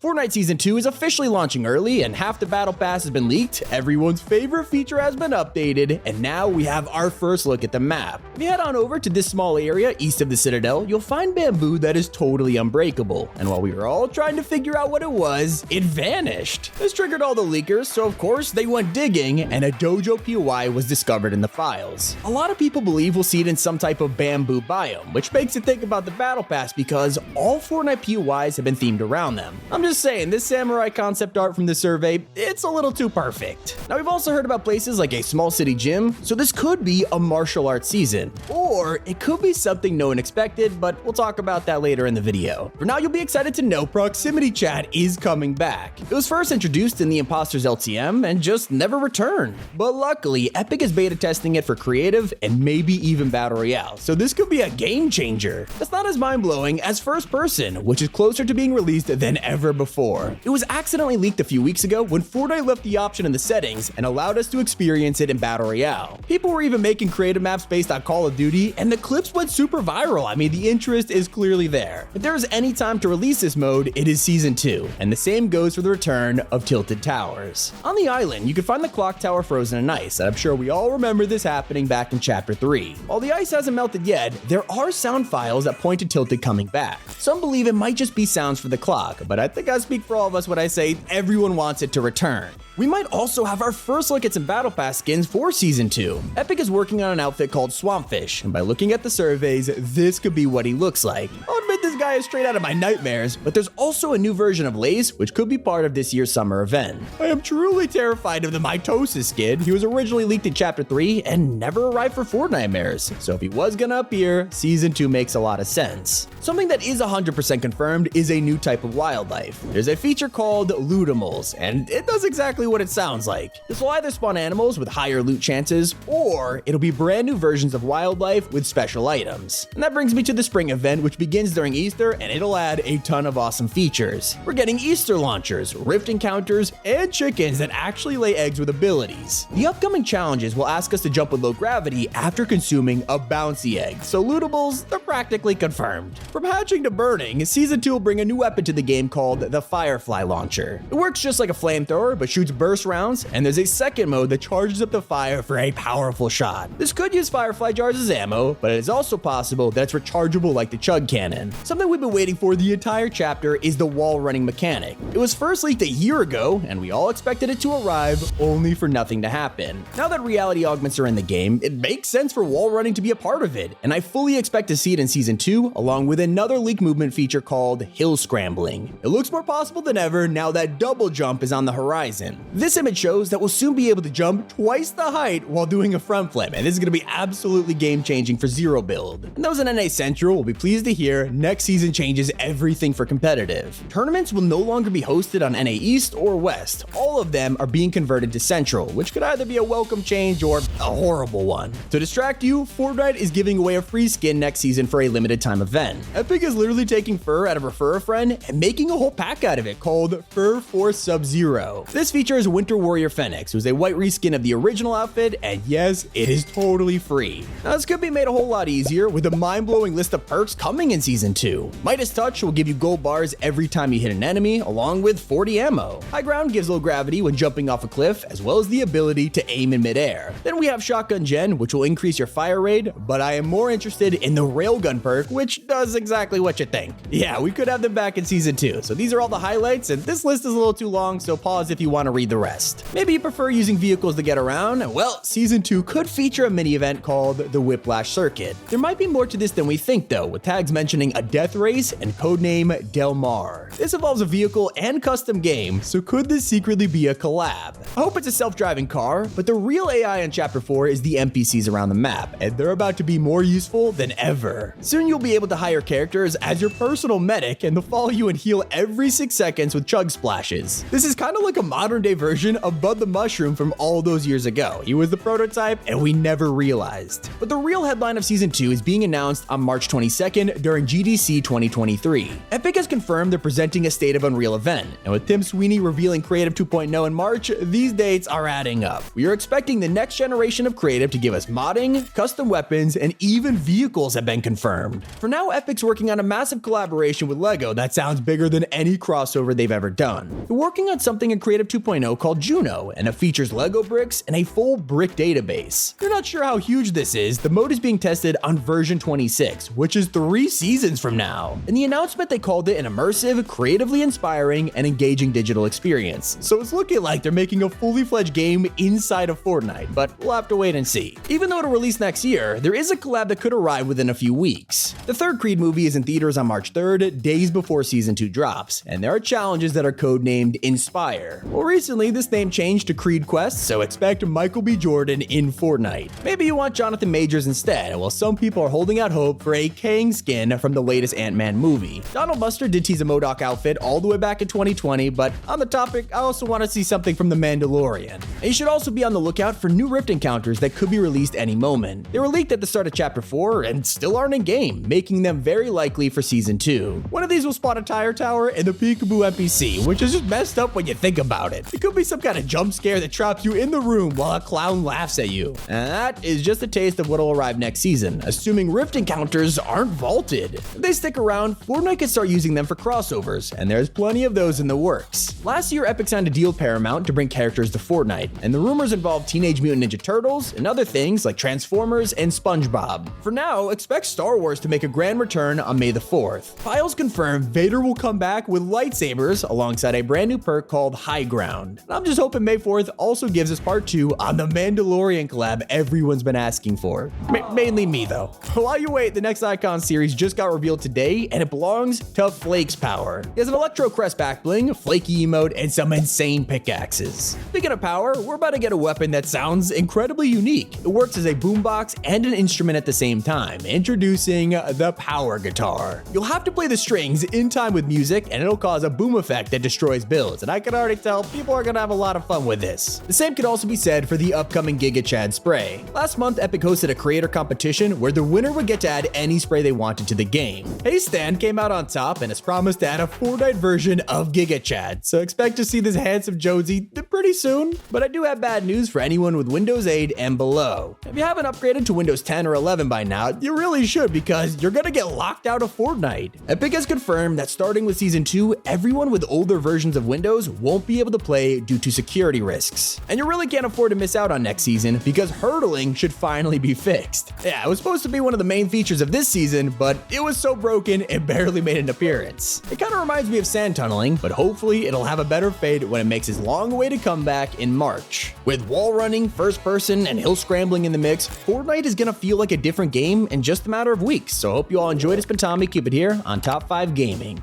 Fortnite Season 2 is officially launching early, and half the Battle Pass has been leaked, everyone's favorite feature has been updated, and now we have our first look at the map. If you head on over to this small area east of the Citadel, you'll find bamboo that is totally unbreakable, and while we were all trying to figure out what it was, it vanished. This triggered all the leakers, so of course they went digging, and a dojo POI was discovered in the files. A lot of people believe we'll see it in some type of bamboo biome, which makes you think about the Battle Pass because all Fortnite POIs have been themed around them. I'm just saying, this samurai concept art from the survey, it's a little too perfect. Now, we've also heard about places like a small city gym, so this could be a martial arts season. Or it could be something no one expected, but we'll talk about that later in the video. For now, you'll be excited to know proximity chat is coming back. It was first introduced in the Imposters LTM and just never returned. But luckily, Epic is beta testing it for creative and maybe even Battle Royale, so this could be a game changer. It's not as mind-blowing as first person, which is closer to being released than ever before. It was accidentally leaked a few weeks ago when Fortnite left the option in the settings and allowed us to experience it in Battle Royale. People were even making creative maps based on Call of Duty, and the clips went super viral. I mean, the interest is clearly there. If there is any time to release this mode, it is Season 2, and the same goes for the return of Tilted Towers. On the island, you can find the clock tower frozen in ice, and I'm sure we all remember this happening back in Chapter 3. While the ice hasn't melted yet, there are sound files that point to Tilted coming back. Some believe it might just be sounds for the clock, but I think I speak for all of us when I say everyone wants it to return. We might also have our first look at some Battle Pass skins for Season 2. Epic is working on an outfit called Swampfish, and by looking at the surveys, this could be what he looks like. I'll admit this guy is straight out of my nightmares, but there's also a new version of Lace, which could be part of this year's summer event. I am truly terrified of the Mitosis skin. He was originally leaked in Chapter 3 and never arrived for Fortnitemares, so if he was gonna appear, Season 2 makes a lot of sense. Something that is 100% confirmed is a new type of wildlife. There's a feature called Lootimals, and it does exactly what it sounds like. This will either spawn animals with higher loot chances, or it'll be brand new versions of wildlife with special items. And that brings me to the spring event, which begins during Easter, and it'll add a ton of awesome features. We're getting Easter launchers, rift encounters, and chickens that actually lay eggs with abilities. The upcoming challenges will ask us to jump with low gravity after consuming a bouncy egg, so lootables, they're practically confirmed. From hatching to burning, Season 2 will bring a new weapon to the game called the Firefly Launcher. It works just like a flamethrower, but shoots burst rounds, and there's a second mode that charges up the fire for a powerful shot. This could use Firefly jars as ammo, but it is also possible that it's rechargeable like the Chug Cannon. Something we've been waiting for the entire chapter is the wall running mechanic. It was first leaked a year ago, and we all expected it to arrive, only for nothing to happen. Now that reality augments are in the game, it makes sense for wall running to be a part of it, and I fully expect to see it in Season 2, along with another leak movement feature called Hill Scrambling. It looks more possible than ever now that double jump is on the horizon. This image shows that we'll soon be able to jump twice the height while doing a front flip, and this is going to be absolutely game-changing for Zero Build. And those in NA Central will be pleased to hear next season changes everything for competitive. Tournaments will no longer be hosted on NA East or West. All of them are being converted to Central, which could either be a welcome change or a horrible one. To distract you, Fortnite is giving away a free skin next season for a limited time event. Epic is literally taking fur out of Refer a Friend and making a whole pack out of it called Fur Force Sub-Zero. This features Winter Warrior Phoenix, who's a white reskin of the original outfit, and yes, it is totally free. Now, this could be made a whole lot easier with a mind-blowing list of perks coming in Season 2. Midas Touch will give you gold bars every time you hit an enemy, along with 40 ammo. High Ground gives low gravity when jumping off a cliff, as well as the ability to aim in midair. Then we have Shotgun Gen, which will increase your fire rate, but I am more interested in the Railgun perk, which does exactly what you think. Yeah, we could have them back in Season 2, so these are all the highlights, and this list is a little too long, so pause if you want to read the rest. Maybe you prefer using vehicles to get around? Well, Season 2 could feature a mini event called the Whiplash Circuit. There might be more to this than we think though, with tags mentioning a death race and codename Del Mar. This involves a vehicle and custom game, so could this secretly be a collab? I hope it's a self-driving car, but the real AI in Chapter 4 is the NPCs around the map, and they're about to be more useful than ever. Soon you'll be able to hire characters as your personal medic, and they'll follow you and heal every 6 seconds with chug splashes. This is kind of like a modern day version of Bud the Mushroom from all those years ago. He was the prototype, and we never realized. But the real headline of Season 2 is being announced on March 22nd during GDC 2023. Epic has confirmed they're presenting a State of Unreal event, and with Tim Sweeney revealing Creative 2.0 in March, these dates are adding up. We are expecting the next generation of creative to give us modding, custom weapons, and even vehicles have been confirmed. For now, Epic's working on a massive collaboration with LEGO that sounds bigger than any any crossover they've ever done. They're working on something in Creative 2.0 called Juno, and it features Lego bricks and a full brick database. If you're not sure how huge this is, the mode is being tested on version 26, which is 3 seasons from now. In the announcement, they called it an immersive, creatively inspiring, and engaging digital experience. So it's looking like they're making a fully fledged game inside of Fortnite, but we'll have to wait and see. Even though it'll release next year, there is a collab that could arrive within a few weeks. The third Creed movie is in theaters on March 3rd, days before Season 2 drops, and there are challenges that are codenamed Inspire. Well, recently this name changed to Creed Quest, so expect Michael B. Jordan in Fortnite. Maybe you want Jonathan Majors instead, while some people are holding out hope for a Kang skin from the latest Ant-Man movie. Donald Buster did tease a MODOK outfit all the way back in 2020, but on the topic, I also want to see something from The Mandalorian. And you should also be on the lookout for new Rift encounters that could be released any moment. They were leaked at the start of Chapter 4 and still aren't in game, making them very likely for Season 2. One of these will spawn a tire tower and the Peekaboo NPC, which is just messed up when you think about it. It could be some kind of jump scare that traps you in the room while a clown laughs at you. And that is just a taste of what'll arrive next season, assuming Rift encounters aren't vaulted. If they stick around, Fortnite could start using them for crossovers, and there's plenty of those in the works. Last year, Epic signed a deal with Paramount to bring characters to Fortnite, and the rumors involve Teenage Mutant Ninja Turtles and other things like Transformers and SpongeBob. For now, expect Star Wars to make a grand return on May the 4th. Files confirm Vader will come back with lightsabers alongside a brand new perk called High Ground. And I'm just hoping May 4th also gives us part 2 on the Mandalorian collab everyone's been asking for. Mainly me though. While you wait, the next Icon series just got revealed today, and it belongs to Flake's power. He has an Electro Crest back bling, flaky emote, and some insane pickaxes. Speaking of power, we're about to get a weapon that sounds incredibly unique. It works as a boombox and an instrument at the same time, introducing the Power Guitar. You'll have to play the strings in time with music, and it'll cause a boom effect that destroys builds, and I can already tell people are gonna have a lot of fun with this. The same could also be said for the upcoming Giga Chad spray. Last month, Epic hosted a creator competition where the winner would get to add any spray they wanted to the game. Hey Stan came out on top and has promised to add a Fortnite version of Giga Chad, so expect to see this handsome Jonesy pretty soon. But I do have bad news for anyone with Windows 8 and below. If you haven't upgraded to Windows 10 or 11 by now, you really should, because you're gonna get locked out of Fortnite. Epic has confirmed that starting with Season 2, everyone with older versions of Windows won't be able to play due to security risks. And you really can't afford to miss out on next season, because hurdling should finally be fixed. Yeah, it was supposed to be one of the main features of this season, but it was so broken it barely made an appearance. It kind of reminds me of sand tunneling, but hopefully it'll have a better fate when it makes its long-awaited comeback in March. With wall running, first person, and hill scrambling in the mix, Fortnite is gonna feel like a different game in just a matter of weeks. So I hope you all enjoyed. It's been Tommy. Keep it here on Top 5 Gaming.